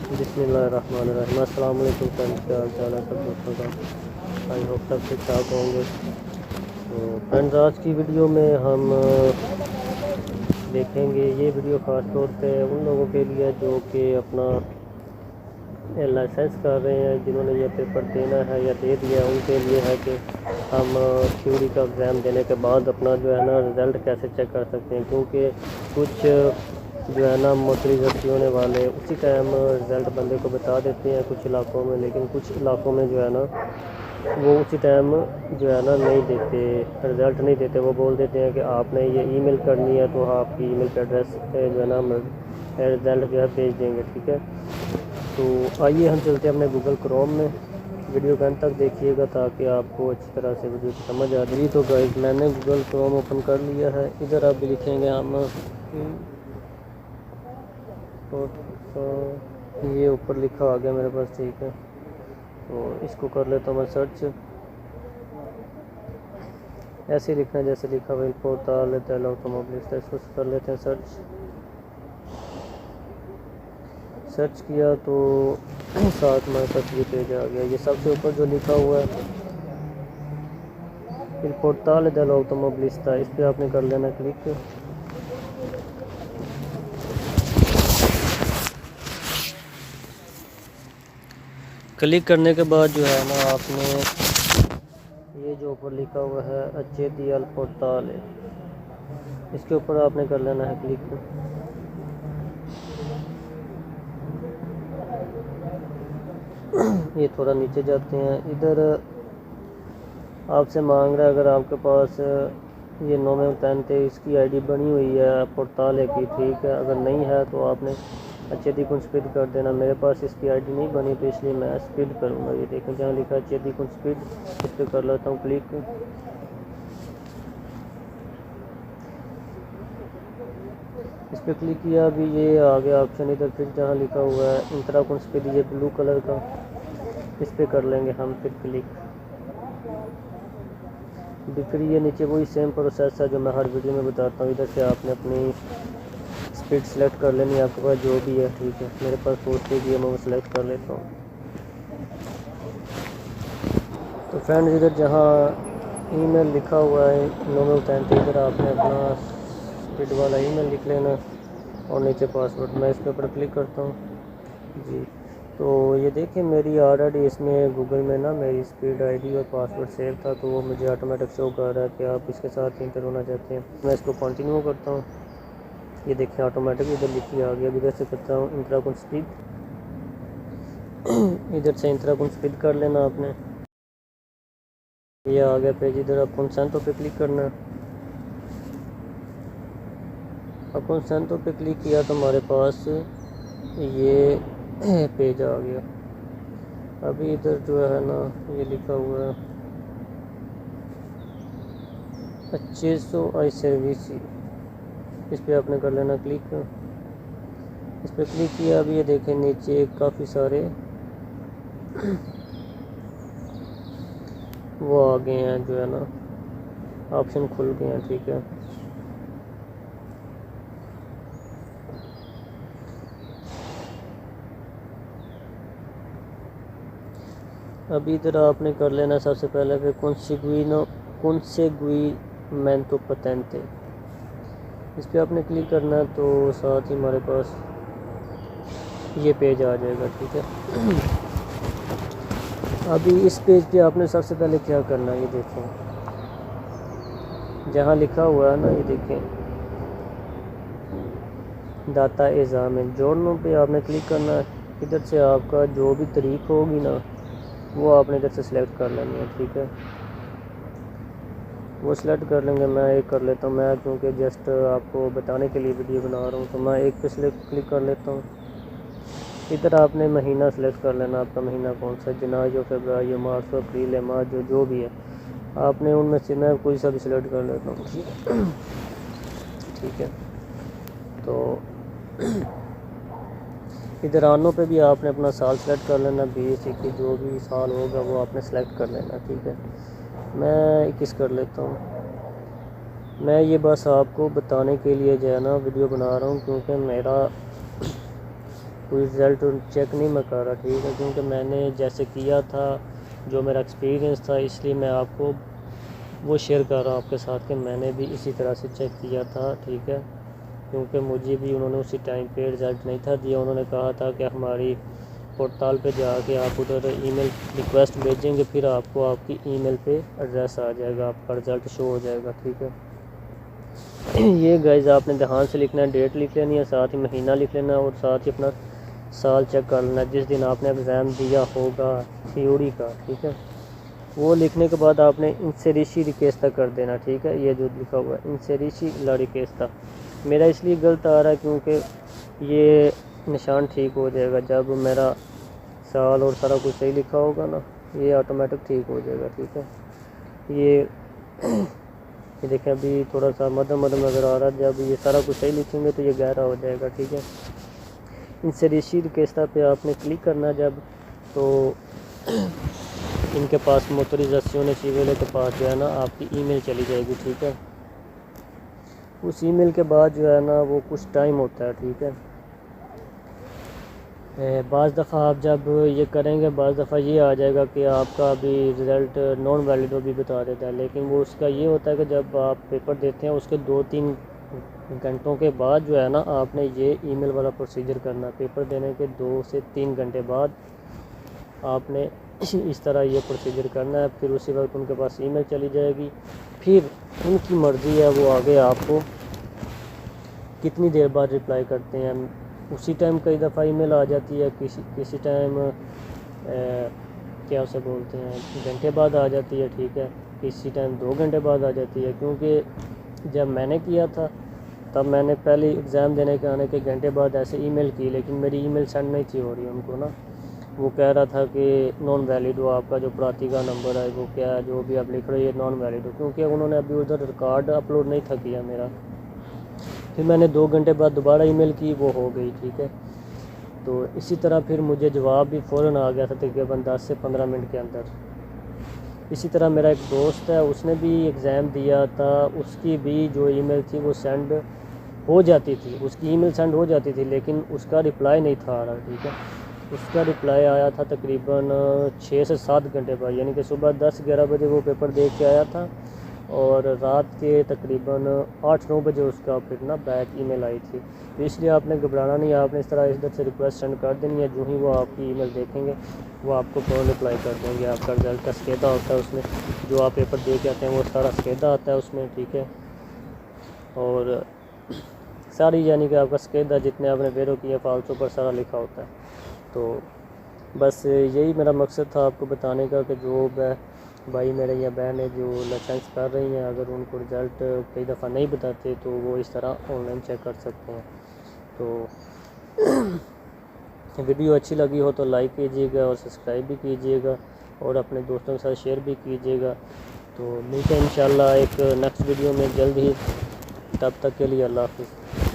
बिस्मिल्लाहिर्रहमानिर्रहीम। अस्सलाम वालेकुम फ्रेंड्स, क्या हाल चाल है सब दोस्तों का। आई होप सब ठीक ठाक होंगे। तो फ्रेंड्स, आज की वीडियो में हम देखेंगे, ये वीडियो ख़ास तौर पे उन लोगों के लिए जो कि अपना लाइसेंस कर रहे हैं, जिन्होंने ये पेपर देना है या दे दिया, उनके लिए है कि हम थ्योरी का एग्ज़ाम देने के बाद अपना जो है ना रिज़ल्ट कैसे चेक कर सकते हैं। क्योंकि कुछ जो है ना मोटरी जब्ती होने वाले उसी टाइम रिज़ल्ट बंदे को बता देते हैं कुछ इलाकों में, लेकिन कुछ इलाकों में जो है ना वो उसी टाइम जो है ना नहीं देते, रिज़ल्ट नहीं देते। वो बोल देते हैं कि आपने ये ईमेल करनी है तो आपकी ईमेल के एड्रेस पे जो है ना हम रिज़ल्ट जो है भेज देंगे। ठीक है, तो आइए हम चलते हैं अपने गूगल क्रोम में। वीडियो के अंत तक देखिएगा ताकि आपको अच्छी तरह से वीडियो की समझ आ जाए। तो गाइस, मैंने गूगल क्रोम ओपन कर लिया है। इधर आप लिखेंगे हम तो ये ऊपर लिखा आ गया मेरे पास। ठीक है, तो इसको कर लेता हूँ मैं सर्च। ऐसे ही लिखना है जैसे लिखा हुआ पोर्टल ऑटोमोबाइल, इसको कर लेते हैं सर्च। सर्च किया तो साथ में सर्च भी पेज आ गया। ये सबसे ऊपर जो लिखा हुआ है फिर पोर्टल डेल ऑटोमोबिलिस्ता, इस पर आपने कर लेना क्लिक। क्लिक करने के बाद जो है ना आपने ये जो ऊपर लिखा हुआ है accedi al portale, इसके ऊपर आपने कर लेना है क्लिक। ये थोड़ा नीचे जाते हैं। इधर आपसे मांग रहा है अगर आपके पास ये 9 इसकी आईडी बनी हुई है पोर्टाले की। ठीक है, अगर नहीं है तो आपने अच्छेदी कुछ स्पीड कर देना। मेरे पास इसकी आईडी नहीं बनी तो इसलिए मैं स्पीड करूँगा। ये देखें जहाँ लिखा है अच्छेदी कुछ स्पीड, इस पर कर लेता हूँ क्लिक। इस पर क्लिक किया, अभी ये आ गया ऑप्शन। इधर फिर जहाँ लिखा हुआ है इंट्रा कुछ स्पीड, ये ब्लू कलर का, इस पर कर लेंगे हम फिर क्लिक। फिर ये नीचे वही सेम प्रोसेस है जो मैं हर वीडियो में बताता हूँ। इधर से आपने अपनी स्पीड सेलेक्ट कर लेनी है, आपके पास जो भी है। ठीक है, मेरे पास 4 स्पीड है, मैं वो सेलेक्ट कर लेता हूँ। तो फ्रेंड्स, इधर जहाँ ईमेल लिखा हुआ है 9 इधर आपने अपना स्पीड वाला ईमेल लिख लेना और नीचे पासवर्ड। मैं इसके ऊपर क्लिक करता हूँ जी। तो ये देखिए मेरी ऑलरेडी इसमें गूगल में ना मेरी स्पीड आईडी और पासवर्ड सेव था, तो वो मुझे ऑटोमेटिक शो कर रहा है कि आप इसके साथ इंटर होना चाहते हैं। मैं इसको कंटिन्यू करता हूँ। ये देखिए ऑटोमेटिक इधर लिखी आ गया। इधर से करता हूँ इंट्रा कुछ स्पीड, इधर से इंट्रा कुछ स्पीड कर लेना आपने। ये आ गया पेज। इधर आप कंसेंटो पे क्लिक करना। अब कंसेंटो पे क्लिक किया तो हमारे पास ये पेज आ गया। अभी इधर जो है ना ये लिखा हुआ है acceso ai servizi, इस पर आपने कर लेना क्लिक। इस पर क्लिक किया, अभी ये देखें नीचे काफ़ी सारे वो आ गए हैं, जो है ना ऑप्शन खुल गए हैं। ठीक है, अभी इधर आपने कर लेना सबसे पहले फिर conseguimento patente, इस पर आपने क्लिक करना तो साथ ही हमारे पास ये पेज आ जाएगा। ठीक है, अभी इस पेज पे आपने सबसे पहले क्या करना है, ये देखें जहाँ लिखा हुआ है ना, ये देखें डाटा एग्ज़ाम जोड़नों पे आपने क्लिक करना है। इधर से आपका जो भी तारीख होगी ना वो आपने इधर से सिलेक्ट कर लेनी है। ठीक है, वो सिलेक्ट कर लेंगे। मैं एक कर लेता हूँ, मैं क्योंकि जस्ट आपको बताने के लिए वीडियो बना रहा हूँ, तो मैं एक पे सिलेक्ट क्लिक कर लेता हूँ। इधर आपने महीना सेलेक्ट कर लेना, आपका महीना कौन सा, जनवरी, फरवरी, मार्च, अप्रैल, मार्च, जो भी है आपने उनमें से मैं कोई सा भी सिलेक्ट कर लेता हूँ। ठीक है, तो इधर आनों पे भी आपने अपना साल सेलेक्ट कर लेना, 20, 21 जो भी साल होगा वो आपने सेलेक्ट कर लेना। ठीक है, मैं 21 कर लेता हूँ। मैं ये बस आपको बताने के लिए जो है ना वीडियो बना रहा हूँ, क्योंकि मेरा कोई रिज़ल्ट चेक नहीं मैं कर रहा, ठीक है, क्योंकि मैंने जैसे किया था, जो मेरा एक्सपीरियंस था, इसलिए मैं आपको वो शेयर कर रहा हूँ आपके साथ कि मैंने भी इसी तरह से चेक किया था, ठीक है। क्योंकि मुझे भी उन्होंने उसी टाइम पे रिज़ल्ट नहीं था दिया, उन्होंने कहा था कि हमारी पोर्टल पे जाके आप उधर ईमेल रिक्वेस्ट भेजेंगे, फिर आपको आपकी ईमेल पे एड्रेस आ जाएगा, आपका रिज़ल्ट शो हो जाएगा, ठीक है। ये गाइस आपने ध्यान से लिखना है, डेट लिख लेनी है, साथ ही महीना लिख लेना है और साथ ही अपना साल चेक कर लेना है जिस दिन आपने एग्ज़ाम दिया होगा थ्योरी का, ठीक है। वो लिखने के बाद आपने इंसेरिशी रिक्वेस्टा कर देना, ठीक है। ये जो लिखा हुआ है इंसेरिशी ला रिक्वेस्टा, मेरा इसलिए गलत आ रहा है क्योंकि ये निशान ठीक हो जाएगा जब मेरा साल और सारा कुछ सही लिखा होगा ना, ये ऑटोमेटिक ठीक हो जाएगा, ठीक है। ये देखें अभी थोड़ा सा मध्यम नज़र आ रहा है, जब ये सारा कुछ सही लिखेंगे तो ये गहरा हो जाएगा, ठीक है। इंसेरिशी रिक्वेस्टा पे आपने क्लिक करना जब, तो इनके पास मोटरिजाशन सिविल के पास जो है ना आपकी ईमेल चली जाएगी, ठीक है। उस ईमेल के बाद जो है ना वो कुछ टाइम होता है, ठीक है। बाज़ दफ़ा आप जब ये करेंगे, बाज़ दफ़ा ये आ जाएगा कि आपका अभी रिज़ल्ट नॉन वैलिड भी बता देता है, लेकिन वो उसका ये होता है कि जब आप पेपर देते हैं उसके 2-3 घंटों के बाद जो है ना आपने ये ईमेल वाला प्रोसीजर करना। पेपर देने के 2 से 3 घंटे बाद आपने इस तरह ये प्रोसीजर करना है, फिर उसी वक्त उनके पास ईमेल चली जाएगी, फिर उनकी मर्ज़ी है वो आगे आपको कितनी देर बाद रिप्लाई करते हैं। उसी टाइम कई दफ़ा ईमेल आ जाती है, किसी टाइम क्या उसे बोलते हैं घंटे बाद आ जाती है, ठीक है। किसी टाइम 2 घंटे बाद आ जाती है, क्योंकि जब मैंने किया था तब मैंने पहले एग्ज़ाम देने के आने के घंटे बाद ऐसे ईमेल की, लेकिन मेरी ईमेल सेंड नहीं थी हो रही उनको ना। वो कह रहा था कि नॉन वैलिड हो, आपका जो प्रार्थी का नंबर है वो क्या है, जो भी आप लिख रहे हो ये नॉन वैलिड हो, क्योंकि उन्होंने अभी उधर रिकॉर्ड अपलोड नहीं था किया मेरा। फिर मैंने 2 घंटे बाद दोबारा ईमेल की, वो हो गई, ठीक है। तो इसी तरह फिर मुझे जवाब भी फ़ौरन आ गया था तकरीबन 10 से 15 मिनट के अंदर। इसी तरह मेरा एक दोस्त है, उसने भी एग्ज़ाम दिया था, उसकी भी जो ईमेल थी वो सेंड हो जाती थी, उसकी ईमेल सेंड हो जाती थी, लेकिन उसका रिप्लाई नहीं था आ रहा, ठीक है। उसका रिप्लाई आया था तकरीबन 6 से 7 घंटे बाद, यानी कि सुबह 10-11 बजे वो पेपर दे के आया था और रात के तकरीबन 8-9 बजे उसका फिर ना बैक ईमेल आई थी। तो इसलिए आपने घबराना नहीं, आपने इस तरह इधर से रिक्वेस्ट सेंड कर देनी है, जो ही वो आपकी ईमेल देखेंगे वो आपको फ़ौरन रिप्लाई कर देंगे। आपका रिज़ल्ट का सकेदा होता है उसमें, जो आप पेपर दे के आते हैं वो सारा सकेदा आता है उसमें, ठीक है। और सारी यानी कि आपका सकेदा जितने आपने बेरो किए फालतू पर सारा लिखा होता है। तो बस यही मेरा मकसद था आपको बताने का कि जो भाई मेरे या बहन है जो लाइसेंस कर रही हैं, अगर उनको रिज़ल्ट कई दफ़ा नहीं बताते तो वो इस तरह ऑनलाइन चेक कर सकते हैं। तो वीडियो अच्छी लगी हो तो लाइक कीजिएगा और सब्सक्राइब भी कीजिएगा और अपने दोस्तों के साथ शेयर भी कीजिएगा। तो मिलते हैं इंशाल्लाह एक नेक्स्ट वीडियो में जल्द ही, तब तक के लिए अल्लाह हाफ़िज़।